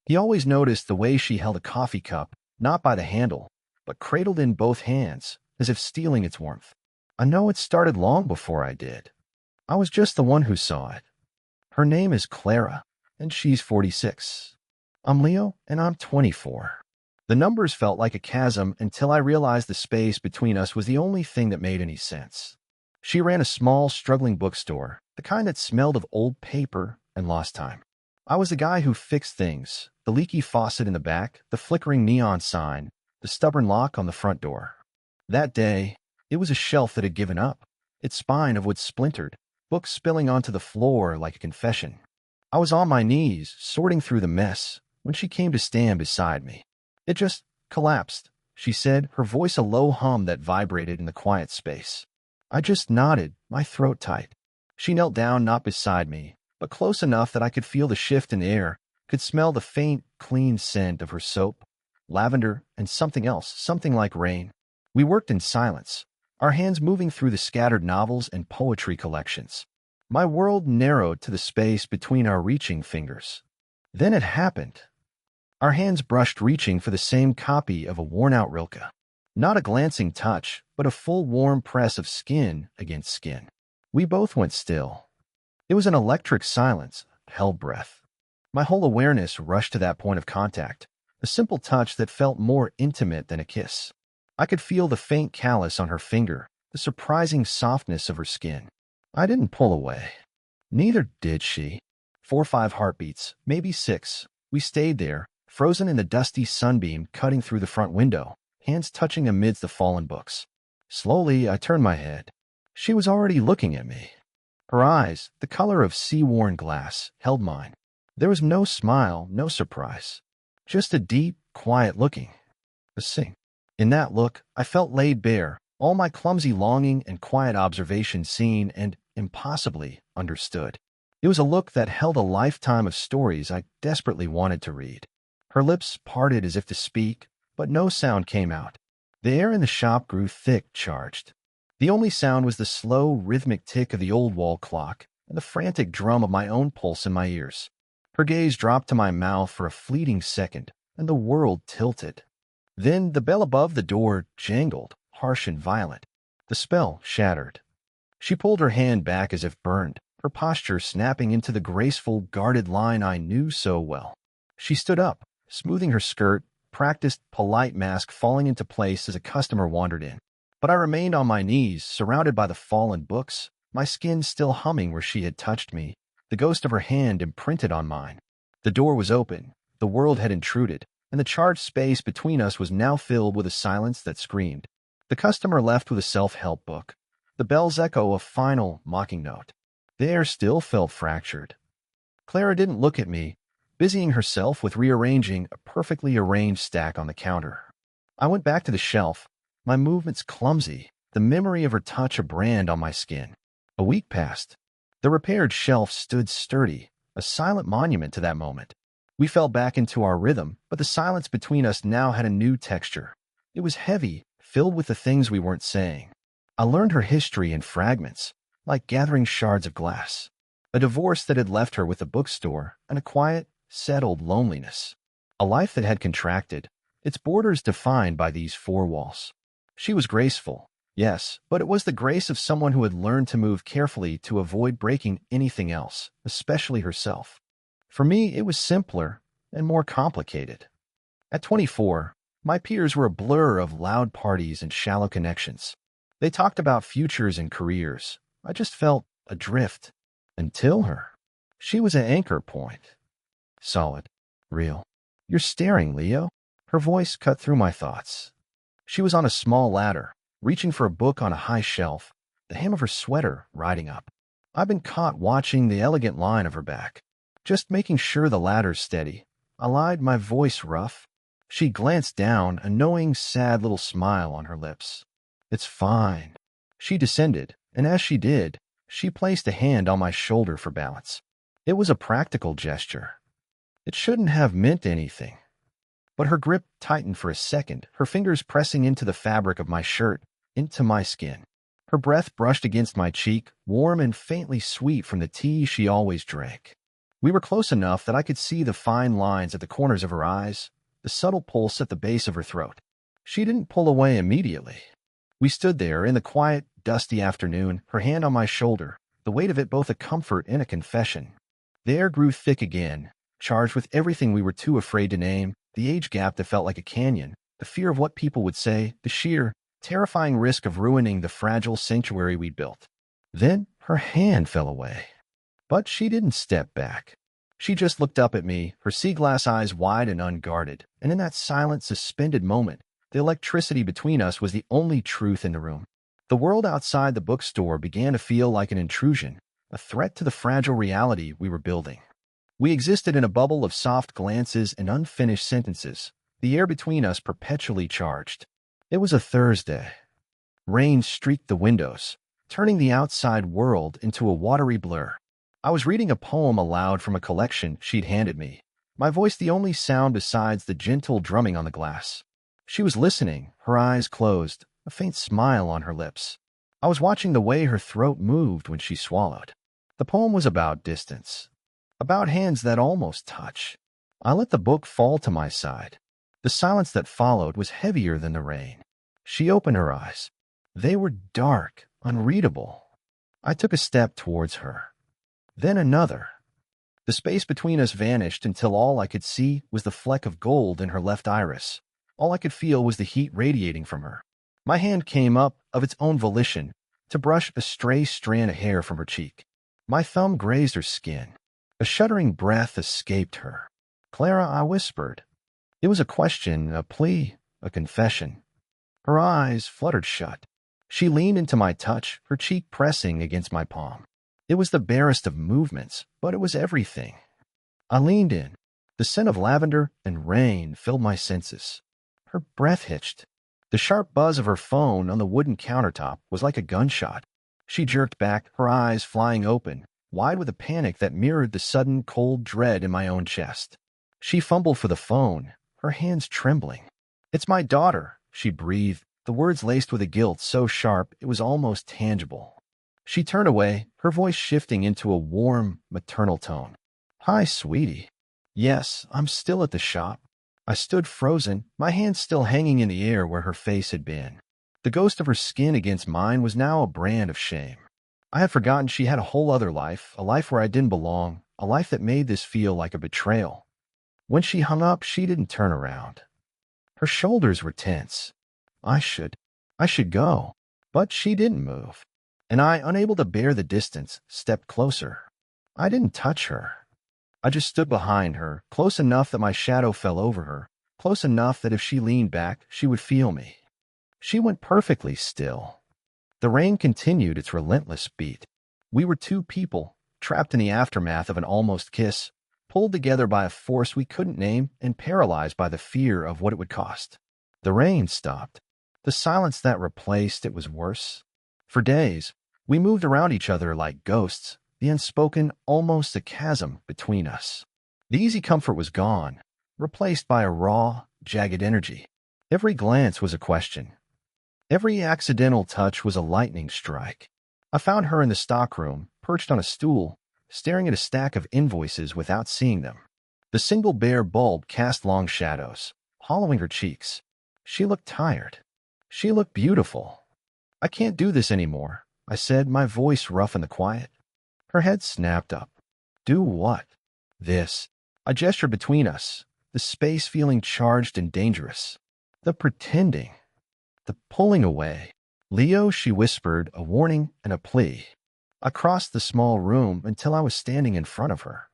He always noticed the way she held a coffee cup, not by the handle, but cradled in both hands, as if stealing its warmth. I know it started long before I did. I was just the one who saw it. Her name is Clara, and she's 46. I'm Leo, and I'm 24. The numbers felt like a chasm until I realized the space between us was the only thing that made any sense. She ran a small, struggling bookstore, the kind that smelled of old paper and lost time. I was the guy who fixed things, the leaky faucet in the back, the flickering neon sign, the stubborn lock on the front door. That day, it was a shelf that had given up, its spine of wood splintered, books spilling onto the floor like a confession. I was on my knees, sorting through the mess, when she came to stand beside me. It just collapsed, she said, her voice a low hum that vibrated in the quiet space. I just nodded, my throat tight. She knelt down not beside me, but close enough that I could feel the shift in the air, could smell the faint, clean scent of her soap, lavender, and something else, something like rain. We worked in silence, our hands moving through the scattered novels and poetry collections. My world narrowed to the space between our reaching fingers. Then it happened. Our hands brushed, reaching for the same copy of a worn-out Rilke. Not a glancing touch, but a full warm press of skin against skin. We both went still. It was an electric silence, held breath. My whole awareness rushed to that point of contact, a simple touch that felt more intimate than a kiss. I could feel the faint callus on her finger, the surprising softness of her skin. I didn't pull away. Neither did she. 4 or 5 heartbeats, maybe 6. We stayed there, frozen in the dusty sunbeam cutting through the front window, hands touching amidst the fallen books. Slowly, I turned my head. She was already looking at me. Her eyes, the color of sea-worn glass, held mine. There was no smile, no surprise. Just a deep, quiet looking. A sing. In that look, I felt laid bare, all my clumsy longing and quiet observation seen and, impossibly, understood. It was a look that held a lifetime of stories I desperately wanted to read. Her lips parted as if to speak, but no sound came out. The air in the shop grew thick, charged. The only sound was the slow, rhythmic tick of the old wall clock and the frantic drum of my own pulse in my ears. Her gaze dropped to my mouth for a fleeting second, and the world tilted. Then the bell above the door jangled, harsh and violent. The spell shattered. She pulled her hand back as if burned, her posture snapping into the graceful, guarded line I knew so well. She stood up, smoothing her skirt, practiced, polite mask falling into place as a customer wandered in. But I remained on my knees, surrounded by the fallen books, my skin still humming where she had touched me, the ghost of her hand imprinted on mine. The door was open, the world had intruded, and the charged space between us was now filled with a silence that screamed. The customer left with a self-help book, the bell's echo a final, mocking note. The air still felt fractured. Clara didn't look at me, busying herself with rearranging a perfectly arranged stack on the counter. I went back to the shelf, my movements clumsy, the memory of her touch a brand on my skin. A week passed. The repaired shelf stood sturdy, a silent monument to that moment. We fell back into our rhythm, but the silence between us now had a new texture. It was heavy, filled with the things we weren't saying. I learned her history in fragments, like gathering shards of glass. A divorce that had left her with a bookstore and a quiet, settled loneliness. A life that had contracted, its borders defined by these 4 walls. She was graceful, yes, but it was the grace of someone who had learned to move carefully to avoid breaking anything else, especially herself. For me, it was simpler and more complicated. At 24, my peers were a blur of loud parties and shallow connections. They talked about futures and careers. I just felt adrift. Until her. She was an anchor point. Solid. Real. You're staring, Leo. Her voice cut through my thoughts. She was on a small ladder, reaching for a book on a high shelf, the hem of her sweater riding up. I've been caught watching the elegant line of her back, just making sure the ladder's steady. I lied, my voice rough. She glanced down, a knowing, sad little smile on her lips. It's fine. She descended, and as she did, she placed a hand on my shoulder for balance. It was a practical gesture. It shouldn't have meant anything. But her grip tightened for a second, her fingers pressing into the fabric of my shirt, into my skin. Her breath brushed against my cheek, warm and faintly sweet from the tea she always drank. We were close enough that I could see the fine lines at the corners of her eyes, the subtle pulse at the base of her throat. She didn't pull away immediately. We stood there in the quiet, dusty afternoon, her hand on my shoulder, the weight of it both a comfort and a confession. The air grew thick again, charged with everything we were too afraid to name, the age gap that felt like a canyon, the fear of what people would say, the sheer, terrifying risk of ruining the fragile sanctuary we'd built. Then her hand fell away. But she didn't step back. She just looked up at me, her sea-glass eyes wide and unguarded, and in that silent, suspended moment, the electricity between us was the only truth in the room. The world outside the bookstore began to feel like an intrusion, a threat to the fragile reality we were building. We existed in a bubble of soft glances and unfinished sentences, the air between us perpetually charged. It was a Thursday. Rain streaked the windows, turning the outside world into a watery blur. I was reading a poem aloud from a collection she'd handed me, my voice the only sound besides the gentle drumming on the glass. She was listening, her eyes closed, a faint smile on her lips. I was watching the way her throat moved when she swallowed. The poem was about distance, about hands that almost touch. I let the book fall to my side. The silence that followed was heavier than the rain. She opened her eyes. They were dark, unreadable. I took a step towards her. Then another. The space between us vanished until all I could see was the fleck of gold in her left iris. All I could feel was the heat radiating from her. My hand came up, of its own volition, to brush a stray strand of hair from her cheek. My thumb grazed her skin. A shuddering breath escaped her. "Clara," I whispered. It was a question, a plea, a confession. Her eyes fluttered shut. She leaned into my touch, her cheek pressing against my palm. It was the barest of movements, but it was everything. I leaned in. The scent of lavender and rain filled my senses. Her breath hitched. The sharp buzz of her phone on the wooden countertop was like a gunshot. She jerked back, her eyes flying open, wide with a panic that mirrored the sudden, cold dread in my own chest. She fumbled for the phone, her hands trembling. "It's my daughter," she breathed, the words laced with a guilt so sharp it was almost tangible. She turned away, her voice shifting into a warm, maternal tone. "Hi, sweetie." "Yes, I'm still at the shop." I stood frozen, my hands still hanging in the air where her face had been. The ghost of her skin against mine was now a brand of shame. I had forgotten she had a whole other life, a life where I didn't belong, a life that made this feel like a betrayal. When she hung up, she didn't turn around. Her shoulders were tense. I should go. But she didn't move. And I, unable to bear the distance, stepped closer. I didn't touch her. I just stood behind her, close enough that my shadow fell over her, close enough that if she leaned back, she would feel me. She went perfectly still. The rain continued its relentless beat. We were two people, trapped in the aftermath of an almost kiss, pulled together by a force we couldn't name and paralyzed by the fear of what it would cost. The rain stopped. The silence that replaced it was worse. For days, we moved around each other like ghosts, the unspoken almost a chasm between us. The easy comfort was gone, replaced by a raw, jagged energy. Every glance was a question. Every accidental touch was a lightning strike. I found her in the stockroom, perched on a stool, staring at a stack of invoices without seeing them. The single bare bulb cast long shadows, hollowing her cheeks. She looked tired. She looked beautiful. "I can't do this anymore," I said, my voice rough in the quiet. Her head snapped up. "Do what?" "This." I gestured between us, the space feeling charged and dangerous. The pretending. The pulling away. "Leo," she whispered, a warning and a plea. I crossed the small room until I was standing in front of her.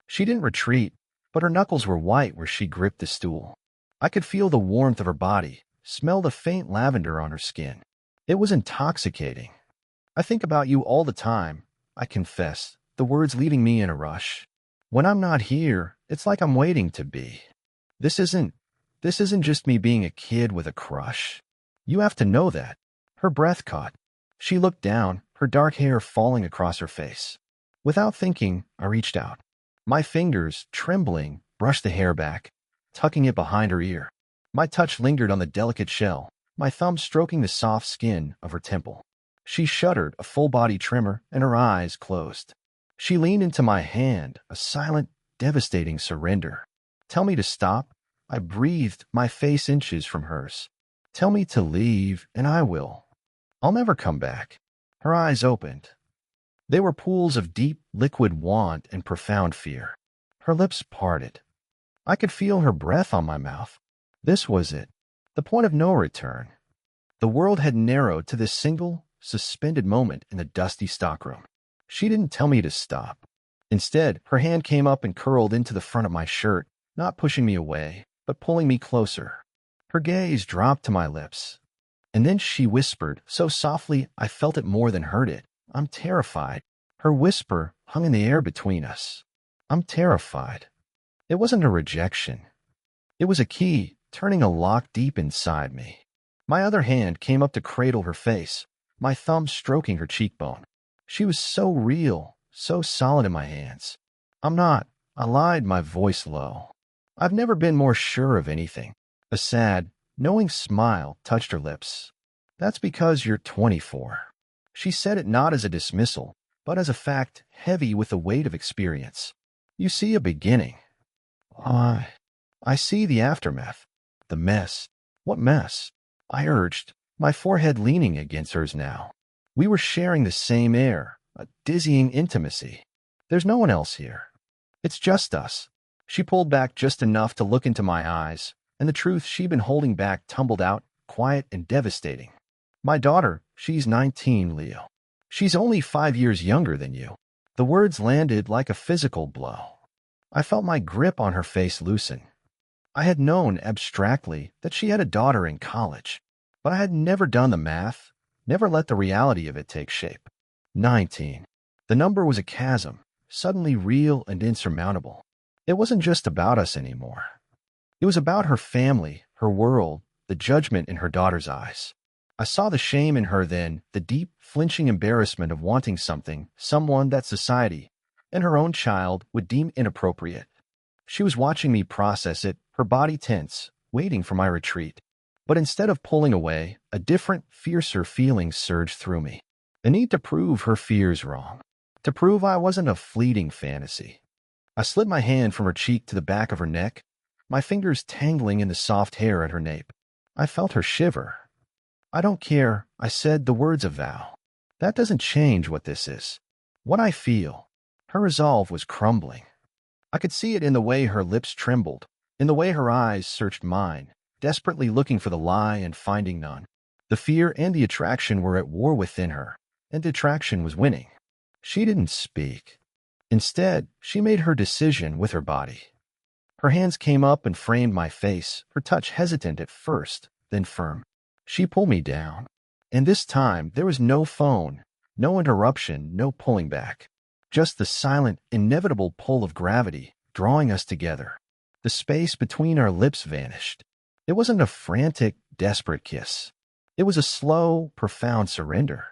She didn't retreat, but her knuckles were white where she gripped the stool. I could feel the warmth of her body, smell the faint lavender on her skin. It was intoxicating. "I think about you all the time," I confessed, the words leaving me in a rush. "When I'm not here, it's like I'm waiting to be. This isn't just me being a kid with a crush. You have to know that." Her breath caught. She looked down, her dark hair falling across her face. Without thinking, I reached out. My fingers, trembling, brushed the hair back, tucking it behind her ear. My touch lingered on the delicate shell, my thumb stroking the soft skin of her temple. She shuddered, a full-body tremor, and her eyes closed. She leaned into my hand, a silent, devastating surrender. Tell me to stop. I breathed, my face inches from hers. Tell me to leave, and I will. I'll never come back. Her eyes opened. They were pools of deep, liquid want and profound fear. Her lips parted. I could feel her breath on my mouth. This was it, the point of no return. The world had narrowed to this single, suspended moment in the dusty stockroom. She didn't tell me to stop. Instead, her hand came up and curled into the front of my shirt, not pushing me away, but pulling me closer. Her gaze dropped to my lips. And then she whispered, so softly I felt it more than heard it. I'm terrified. Her whisper hung in the air between us. I'm terrified. It wasn't a rejection. It was a key, turning a lock deep inside me. My other hand came up to cradle her face, my thumb stroking her cheekbone. She was so real, so solid in my hands. I'm not. I lied, my voice low. I've never been more sure of anything. A sad, knowing smile touched her lips. That's because you're 24. She said it not as a dismissal, but as a fact heavy with the weight of experience. You see a beginning. I see the aftermath. The mess. What mess? I urged, my forehead leaning against hers now. We were sharing the same air, a dizzying intimacy. There's no one else here. It's just us. She pulled back just enough to look into my eyes, and the truth she'd been holding back tumbled out, quiet and devastating. My daughter, she's 19, Leo. She's only 5 years younger than you. The words landed like a physical blow. I felt my grip on her face loosen. I had known abstractly that she had a daughter in college, but I had never done the math, never let the reality of it take shape. 19. The number was a chasm, suddenly real and insurmountable. It wasn't just about us anymore. It was about her family, her world, the judgment in her daughter's eyes. I saw the shame in her then, the deep, flinching embarrassment of wanting something, someone that society, and her own child would deem inappropriate. She was watching me process it, her body tense, waiting for my retreat. But instead of pulling away, a different, fiercer feeling surged through me. The need to prove her fears wrong. To prove I wasn't a fleeting fantasy. I slid my hand from her cheek to the back of her neck, my fingers tangling in the soft hair at her nape. I felt her shiver. I don't care, I said, the words of vow. That doesn't change what this is. What I feel. Her resolve was crumbling. I could see it in the way her lips trembled, in the way her eyes searched mine, desperately looking for the lie and finding none. The fear and the attraction were at war within her, and the attraction was winning. She didn't speak. Instead, she made her decision with her body. Her hands came up and framed my face, her touch hesitant at first, then firm. She pulled me down. And this time, there was no phone, no interruption, no pulling back. Just the silent, inevitable pull of gravity, drawing us together. The space between our lips vanished. It wasn't a frantic, desperate kiss. It was a slow, profound surrender.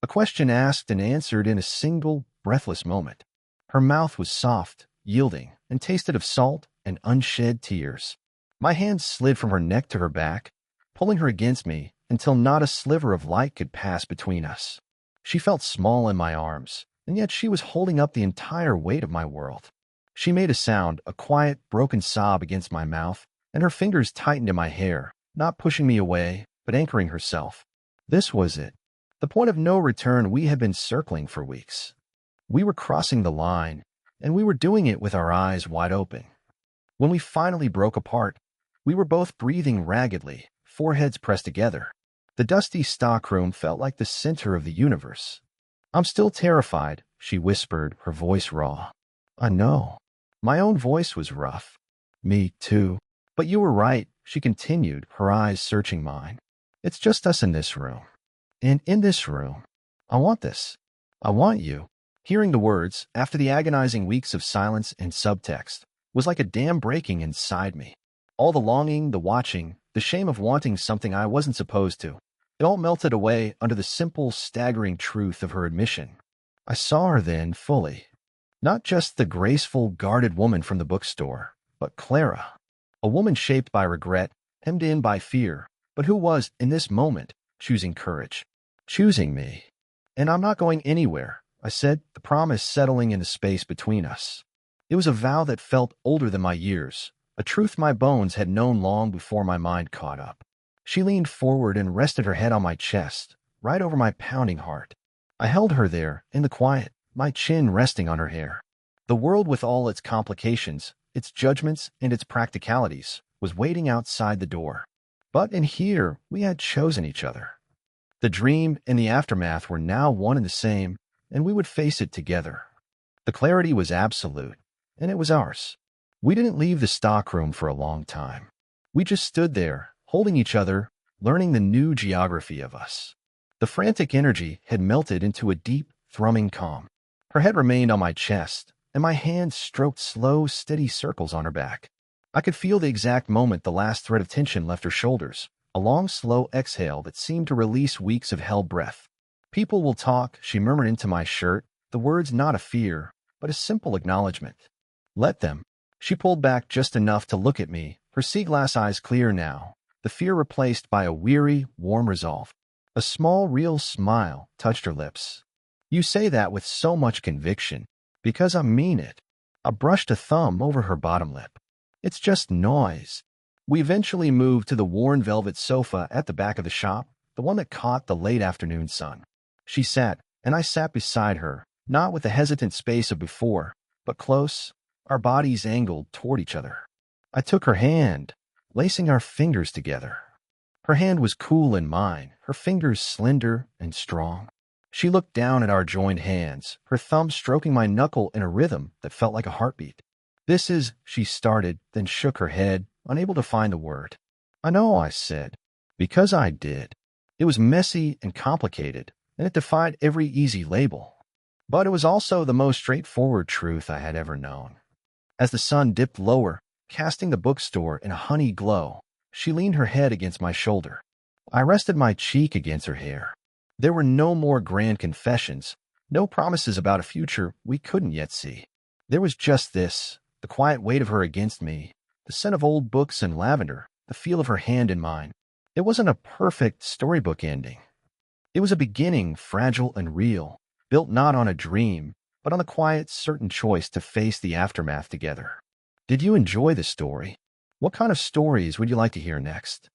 A question asked and answered in a single, breathless moment. Her mouth was soft, yielding, and tasted of salt and unshed tears. My hands slid from her neck to her back, pulling her against me until not a sliver of light could pass between us. She felt small in my arms, and yet she was holding up the entire weight of my world. She made a sound, a quiet, broken sob against my mouth, and her fingers tightened in my hair, not pushing me away, but anchoring herself. This was it. The point of no return we had been circling for weeks. We were crossing the line, and we were doing it with our eyes wide open. When we finally broke apart, we were both breathing raggedly, foreheads pressed together. The dusty stockroom felt like the center of the universe. I'm still terrified, she whispered, her voice raw. I know. My own voice was rough. Me too. But you were right, she continued, her eyes searching mine. It's just us in this room. And in this room, I want this. I want you. Hearing the words, after the agonizing weeks of silence and subtext, was like a dam breaking inside me. All the longing, the watching, the shame of wanting something I wasn't supposed to. It all melted away under the simple, staggering truth of her admission. I saw her then fully. Not just the graceful, guarded woman from the bookstore, but Clara. A woman shaped by regret, hemmed in by fear, but who was, in this moment, choosing courage. Choosing me. And I'm not going anywhere, I said, the promise settling into space between us. It was a vow that felt older than my years, a truth my bones had known long before my mind caught up. She leaned forward and rested her head on my chest, right over my pounding heart. I held her there, in the quiet, my chin resting on her hair. The world with all its complications, its judgments, and its practicalities, was waiting outside the door. But in here, we had chosen each other. The dream and the aftermath were now one and the same, and we would face it together. The clarity was absolute, and it was ours. We didn't leave the stockroom for a long time. We just stood there, holding each other, learning the new geography of us. The frantic energy had melted into a deep, thrumming calm. Her head remained on my chest, and my hands stroked slow, steady circles on her back. I could feel the exact moment the last thread of tension left her shoulders, a long, slow exhale that seemed to release weeks of held breath. People will talk, she murmured into my shirt, the words not a fear, but a simple acknowledgement. Let them. She pulled back just enough to look at me, her sea glass eyes clear now, the fear replaced by a weary, warm resolve. A small, real smile touched her lips. You say that with so much conviction, because I mean it. I brushed a thumb over her bottom lip. It's just noise. We eventually moved to the worn velvet sofa at the back of the shop, the one that caught the late afternoon sun. She sat, and I sat beside her, not with the hesitant space of before, but close, our bodies angled toward each other. I took her hand, lacing our fingers together. Her hand was cool in mine, her fingers slender and strong. She looked down at our joined hands, her thumb stroking my knuckle in a rhythm that felt like a heartbeat. This is, she started, then shook her head, unable to find a word. I know, I said, because I did. It was messy and complicated, and it defied every easy label. But it was also the most straightforward truth I had ever known. As the sun dipped lower, casting the bookstore in a honey glow, she leaned her head against my shoulder. I rested my cheek against her hair. There were no more grand confessions, no promises about a future we couldn't yet see. There was just this, the quiet weight of her against me, the scent of old books and lavender, the feel of her hand in mine. It wasn't a perfect storybook ending. It was a beginning, fragile and real, built not on a dream, but on the quiet, certain choice to face the aftermath together. Did you enjoy the story? What kind of stories would you like to hear next?